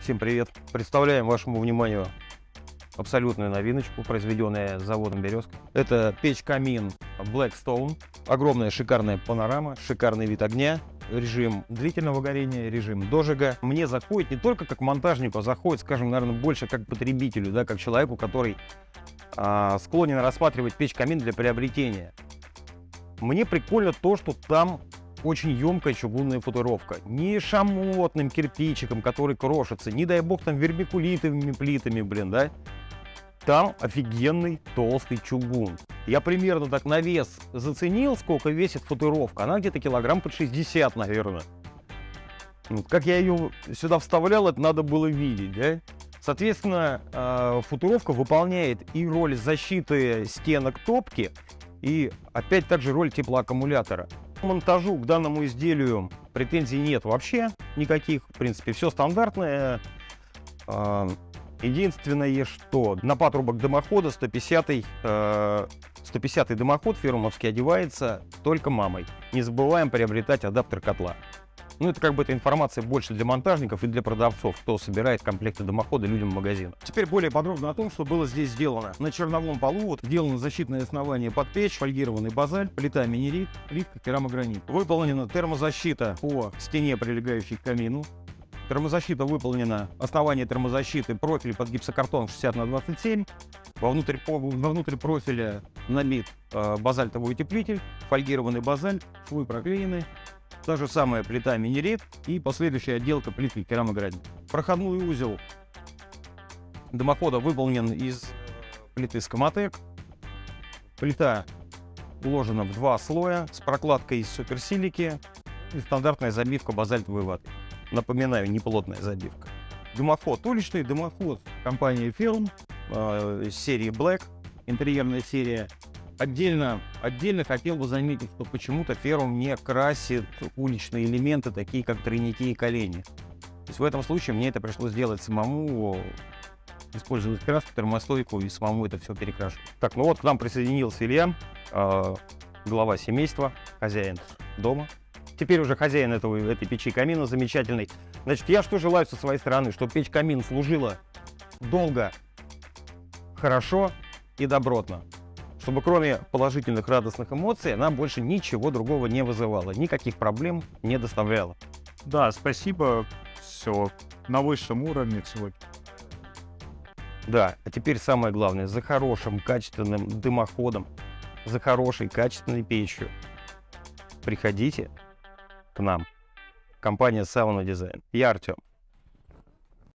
Всем привет! Представляем вашему вниманию абсолютную новиночку, произведенная заводом «Березка». Это печь-камин Blackstone. Огромная шикарная панорама, шикарный вид огня, режим длительного горения, режим дожига. Мне заходит не только как монтажнику, а заходит, скажем, наверное, больше как потребителю, да, как человеку, который склонен рассматривать печь-камин для приобретения. Мне прикольно то, что там очень емкая чугунная футировка. Не шамотным кирпичиком, который крошится, не дай бог там вермикулитовыми плитами, блин, да. Там офигенный толстый чугун. Я примерно так на вес заценил, сколько весит футировка. Она где-то килограмм под 60, наверное. Как я ее сюда вставлял, это надо было видеть, да. Соответственно, футировка выполняет и роль защиты стенок топки, и опять также роль теплоаккумулятора. По монтажу к данному изделию претензий нет вообще никаких. В принципе, все стандартное. Единственное, что на патрубок дымохода 150-й дымоход фермовский одевается только мамой. Не забываем приобретать адаптер котла. Ну, это как бы эта информация больше для монтажников и для продавцов, кто собирает комплекты дымохода людям в магазин. Теперь более подробно о том, что было здесь сделано. На черновом полу вот сделано защитное основание под печь, фольгированный базальт, плита минерит, плитка керамогранит. Выполнена термозащита по стене, прилегающей к камину. Термозащита выполнена, основание термозащиты, профиль под гипсокартон 60х27. Вовнутрь профиля набит базальтовый утеплитель, фольгированный базальт, швы проклеены. Та же самая плита минерит и последующая отделка плиткой керамогранит. Проходной узел дымохода выполнен из плиты Скамотек. Плита уложена в 2 слоя с прокладкой из суперсилики и стандартная забивка базальтовой ваты. Напоминаю, неплотная забивка. Дымоход уличный, дымоход компании Ferrum серии Black, интерьерная серия. Отдельно хотел бы заметить, что почему-то Ferrum не красит уличные элементы, такие как тройники и колени. То есть в этом случае мне это пришлось сделать самому, использовать краску, термостойку и самому это все перекрашивать. Так, ну вот к нам присоединился Илья, глава семейства, хозяин дома. Теперь уже хозяин этой печи-камина замечательный. Значит, я что желаю со своей стороны, чтобы печь-камин служила долго, хорошо и добротно. Чтобы кроме положительных радостных эмоций она больше ничего другого не вызывала, никаких проблем не доставляла. Да, спасибо, все на высшем уровне сегодня. Да, а теперь самое главное, за хорошим качественным дымоходом, за хорошей качественной печью приходите к нам. Компания Sauna Design. Я Артем.